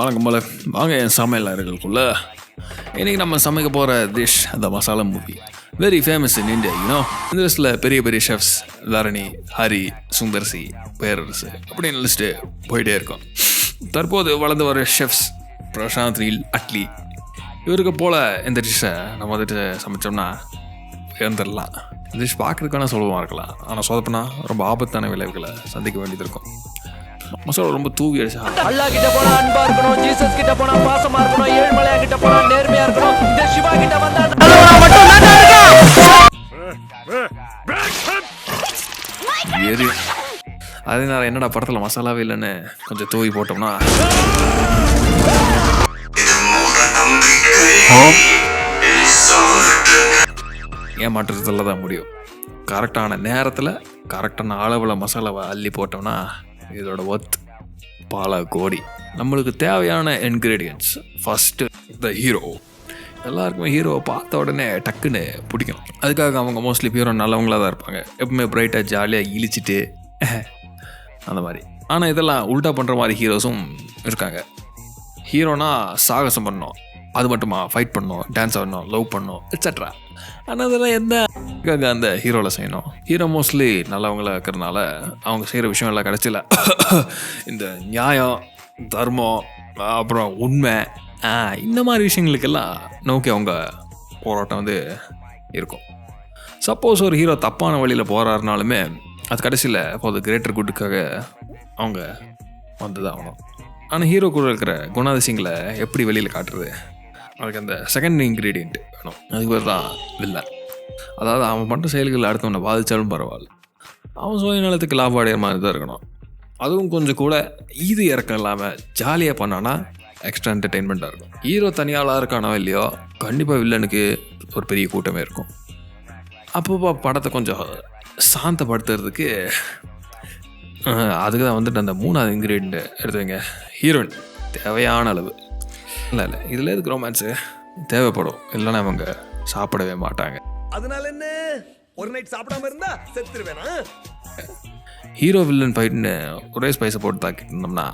வணக்கம் போல வாங்க என் சமையல் அறைகளுக்குள்ள. இன்றைக்கி நம்ம சமைக்க போகிற டிஷ் அந்த masala movie, very famous in India. இந்த லிஸ்ட்டில் பெரிய பெரிய ஷெஃப்ஸ் தரணி, ஹரி, சுந்தர்சி, பேரரசு அப்படின்னு லிஸ்ட்டு போயிட்டே இருக்கும். தற்போது வளர்ந்து வர ஷெஃப்ஸ் பிரசாந்த் நீல், அட்லி இவருக்கு போல் இந்த டிஷ்ஷை நம்ம வந்துட்டு சமைச்சோம்னா இறந்துடலாம். இந்த டிஷ் பார்க்குறதுக்கான சுலபமாக இருக்கலாம், ஆனால் சொதப்பினா ரொம்ப ஆபத்தான விளைவுகளை சந்திக்க வேண்டியது இருக்கும். மசாலா ரொம்ப தூவி அடிச்சா அல்லாஹ் கிட்ட போனா அன்பா இருக்கணும், ஜீசஸ் கிட்ட போனா பாசமா இருக்கணும், ஏழ்மலையா கிட்ட போனா நேர்மையா இருக்கணும், இந்த சிவா கிட்ட வந்தா நல்லவனா மட்டும் நல்லா ஏறி அதனால என்னடா படத்தில் மசாலாவே இல்லைன்னு கொஞ்சம் தூவி போட்டோம்னா ஏமாற்றத்தில் தான் முடியும். கரெக்டான நேரத்தில் கரெக்டான அளவில் மசாலாவை அள்ளி போட்டோம்னா இதோட ஒர்த் பல கோடி. நம்மளுக்கு தேவையான இன்க்ரீடியன்ட்ஸ், ஃபஸ்ட்டு த ஹீரோ. எல்லாருக்குமே ஹீரோவை பார்த்த உடனே டக்குன்னு பிடிக்கும். அதுக்காக அவங்க மோஸ்ட்லி ஹீரோ நல்லவங்களாக தான் இருப்பாங்க, எப்பவுமே பிரைட்டாக ஜாலியாக இழிச்சிட்டு அந்த மாதிரி. ஆனால் இதெல்லாம் உல்ட்டா பண்ணுற மாதிரி ஹீரோஸும் இருக்காங்க. ஹீரோனா சாகசம் பண்ணணும், அது மட்டுமா, ஃபைட் பண்ணணும், டான்ஸ் ஆடணும், லவ் பண்ணணும், எட்ஸெட்ரா. ஆனால் அதெல்லாம் எந்த அந்த ஹீரோவில் செய்யணும். ஹீரோ மோஸ்ட்லி நல்லவங்களா இருக்கிறதுனால அவங்க செய்கிற விஷயம் எல்லாம் கிடச்சில இந்த நியாயம், தர்மம், அப்புறம் உண்மை, இந்த மாதிரி விஷயங்களுக்கெல்லாம் நோக்கி அவங்க போராட்டம் வந்து இருக்கும். சப்போஸ் ஒரு ஹீரோ தப்பான வழியில் போகிறாருனாலுமே அது கடைசியில் அது கிரேட்டர் குட்டுக்காக அவங்க வந்து தான் ஆகணும். ஆனால் ஹீரோ கூட இருக்கிற குணாதிசயங்களை எப்படி வெளியில் காட்டுறது, அதுக்கு அந்த செகண்ட் இன்க்ரீடியன்ட் வேணும். அதுக்கு பேர் தான் வில்லன். அதாவது அவன் பண்ணுற செயல்கள் அடுத்தவனை பாதித்தாலும் பரவாயில்ல, அவன் சுயநலத்துக்கு லாபம் அடையிற மாதிரி தான் இருக்கணும். அதுவும் கொஞ்சம் கூட இது இறக்கம் இல்லாமல் ஜாலியாக பண்ணானா எக்ஸ்ட்ரா என்டர்டெயின்மெண்ட்டாக இருக்கும். ஹீரோ தனியாளாக இருக்கானோ இல்லையோ, கண்டிப்பாக வில்லனுக்கு ஒரு பெரிய கூட்டமே இருக்கும். அப்பப்போ படத்தை கொஞ்சம் சாந்தப்படுத்துறதுக்கு அதுக்கு தான் வந்துட்டு அந்த மூணாவது இன்க்ரீடியன்ட் எடுத்துவீங்க, ஹீரோயின். தேவையான அளவு இல்லை இதில் எதுக்கு ரொமான்ஸு தேவைப்படும், இல்லைன்னா அவங்க சாப்பிடவே மாட்டாங்க. அதனால என்ன, ஒரு நைட் சாப்பிடாம இருந்தா செத்துருவேனா? ஹீரோ வில்லன் ஃபைட்னு ஒரே ஸ்பைஸை போட்டு தாக்கிட்டு இருந்தோம்னா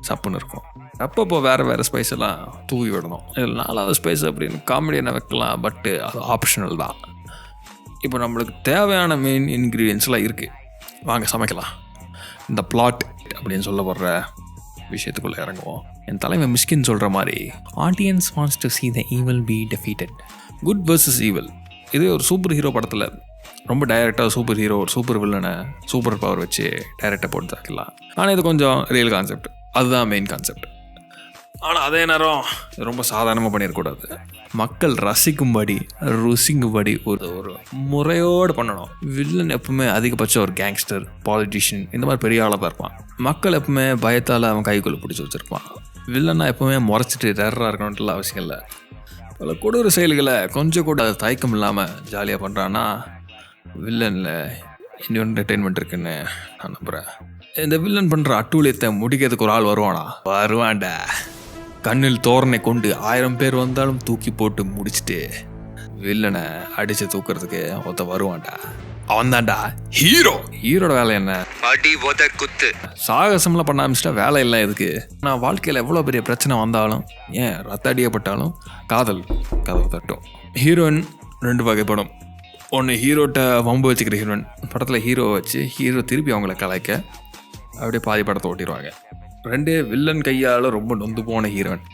சப்புன்னு இருக்கும். அப்பப்போ வேறு ஸ்பைஸ் எல்லாம் தூவி விடணும். இதில் 4வது ஸ்பைஸ் அப்படின்னு காமெடியான வைக்கலாம், பட்டு அது ஆப்ஷனல் தான். இப்போ நம்மளுக்கு தேவையான மெயின் இன்க்ரீடியன்ஸ்லாம் இருக்குது, வாங்க சமைக்கலாம். இந்த பிளாட் அப்படின்னு சொல்ல வர்ற விஷயத்துக்குள்ளே இறங்குவோம். என் தலைமை மிஸ்கின் சொல்கிற மாதிரி, audience wants to see the evil be defeated. Good vs evil. இதே ஒரு சூப்பர் ஹீரோ படத்தில் ரொம்ப டைரெக்டாக சூப்பர் ஹீரோ ஒரு சூப்பர் வில்லனை சூப்பர் பவர் வச்சு டைரெக்டாக போட்டு தாக்கலாம். ஆனால் இது கொஞ்சம் ரியல் கான்செப்ட், அதுதான் மெயின் கான்செப்ட். ஆனால் அதே நேரம் ரொம்ப சாதாரணமாக பண்ணிடக்கூடாது. மக்கள் ரசிக்கும்படி, ருசிக்கும்படி ஒரு முறையோடு பண்ணணும். வில்லன் எப்பவுமே அதிகபட்சம் ஒரு கேங்ஸ்டர், பாலிட்டிஷியன், இந்த மாதிரி பெரிய ஆளாக தான் இருப்பான். மக்கள் எப்பவுமே பயத்தால் அவன் கைக்குள்ளே பிடிச்சி வச்சுருப்பான். வில்லன்னா எப்பவுமே முறைச்சிட்டு டெரராக இருக்கணும்ட்டுலாம் அவசியம் இல்லை. பல கொடூர செயல்களை கொஞ்சம் கூட தயக்கம் இல்லாமல் ஜாலியாக பண்ணுறான்னா வில்லனில் இன்னும் என்டர்டெயின்மெண்ட் இருக்குன்னு நான் நம்புகிறேன். இந்த வில்லன் பண்ணுற அட்டூழியத்தை முடிக்கிறதுக்கு ஒரு ஆள் வருவான்டா. கண்ணில் தோரணை கொண்டு 1000 பேர் வந்தாலும் தூக்கி போட்டு முடிச்சுட்டு வில்லனை அடித்து தூக்குறதுக்கு வருவான்டா. அவன் தான்டா ஹீரோ. ஹீரோட வேலை என்ன? அடி உத குத்து. சாகசம்லாம் பண்ண ஆரம்பிச்சிட்டா வேலை இல்லை எதுக்கு? நான் வாழ்க்கையில் எவ்வளோ பெரிய பிரச்சனை வந்தாலும், ஏன் ரத்த அடியப்பட்டாலும் காதல் கதவை தட்டும். ஹீரோயின் 2 வகைப்படும். ஒன்று ஹீரோட்ட வம்பு வச்சுக்கிற ஹீரோயின், படத்தில் ஹீரோவை வச்சு ஹீரோ திருப்பி அவங்கள கலாய்க்க அப்படியே பாதி படத்தை ஓட்டிடுவாங்க. 2 வில்லன் கையால் ரொம்ப நொந்து போன ஹீரோயின்.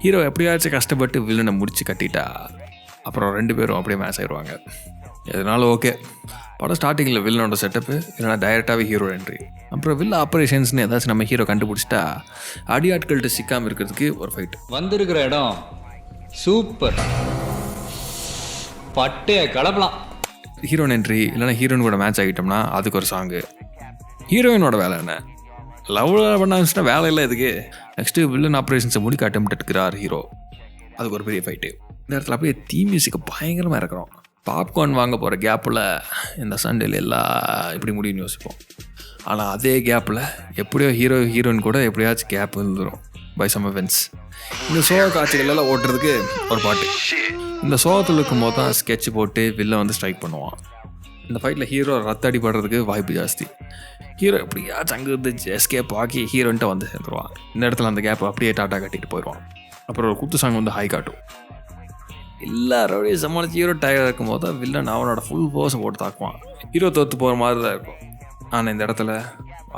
ஹீரோ எப்படியாச்சும் கஷ்டப்பட்டு வில்லனை முடிச்சு கட்டிட்டா அப்புறம் 2 பேரும் அப்படியே மேட்ச் ஆயிடுவாங்க. எதனால ஓகே, படம் ஸ்டார்டிங்கில் வில்லனோட செட்டப்பு, இல்லைனா டைரெக்டாகவே ஹீரோ என்ட்ரி, அப்புறம் வில்ல ஆப்ரேஷன்ஸ்னு ஏதாச்சும் நம்ம ஹீரோ கண்டுபிடிச்சிட்டா அடியாட்கள்கிட்ட சிக்காமல் இருக்கிறதுக்கு ஒரு ஃபைட். வந்திருக்கிற இடம் சூப்பர், பட்டைய கலப்பலாம். ஹீரோயின் என்ட்ரி இல்லைனா ஹீரோயின் கூட மேட்ச் ஆகிட்டோம்னா அதுக்கு ஒரு சாங்கு. ஹீரோயினோட வேலை என்ன? லவ் பண்ண ஆரம்பிச்சிட்டா வேலை இல்லை இதுக்கு. நெக்ஸ்ட்டு வில்லன் ஆப்ரேஷன்ஸை முடிக்க அட்டெம்ப்ட் எடுக்கிறார் ஹீரோ, அதுக்கு ஒரு பெரிய ஃபைட்டு. இந்த இடத்துல அப்படியே தீ மியூசிக்கு பயங்கரமாக இருக்கிறோம். பாப்கார்ன் வாங்க போகிற கேப்பில் இந்த சண்டையில் எல்லாம் இப்படி முடியும்னு யோசிப்போம். ஆனால் அதே கேப்பில் எப்படியோ ஹீரோயின் கூட எப்படியாச்சும் கேப் இருந்துடும் பை சம் எவென்ட்ஸ். இந்த சோக காட்சிகளெல்லாம் ஓட்டுறதுக்கு ஒரு பாட்டு. இந்த சோகத்தில் இருக்கும்போது தான் ஸ்கெட்ச் போட்டு வில்ல வந்து ஸ்ட்ரைக் பண்ணுவான். இந்த ஃபைட்டில் ஹீரோ ரத்த அடிபடுறதுக்கு வாய்ப்பு ஜாஸ்தி. ஹீரோ எப்படியா சங்கு இருந்துச்சு எஸ்கேப் ஆக்கி ஹீரோன்ட்டு வந்து சேர்ந்துருவான். இந்த இடத்துல அந்த கேப் அப்படியே டாட்டா கட்டிட்டு போயிடுவான். அப்புறம் ஒரு குத்து சாங் வந்து ஹை காட்டும். எல்லாரோடையும் சமாளிச்சு ஹீரோ டயர்டாக இருக்கும் போது தான் வில்லன் அவனோட ஃபுல் ஃபோர்ஸை போட்டு தாக்குவான். ஹீரோ தோற்று போகிற மாதிரி தான் இருக்கும். ஆனால் இந்த இடத்துல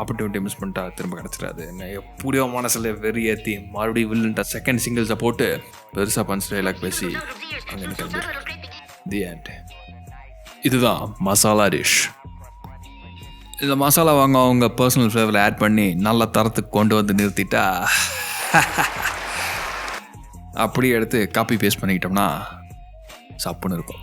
ஆப்பர்ச்சுனிட்டி மிஸ் பண்ணிட்டா திரும்ப கிடச்சிடாது. என்ன எப்படியோ மனசில் வெறி ஏற்றி மறுபடியும் வில்லன்ட்ட செகண்ட் சிங்கிள்ஸை போட்டு பெருசாக பஞ்ச் டைலாக் பேசி அங்கே கிளம்பி தி எண்ட். இதுதான் மசாலா டிஷ். இந்த மசாலா வாங்க அவங்க பர்சனல் ஃப்ளேவரில் ஆட் பண்ணி நல்ல தரத்துக்கு கொண்டு வந்து நிறுத்திட்டா அப்படியே எடுத்து காப்பி பேஸ்ட் பண்ணிக்கிட்டோம்னா சப்புன்னு இருக்கும்.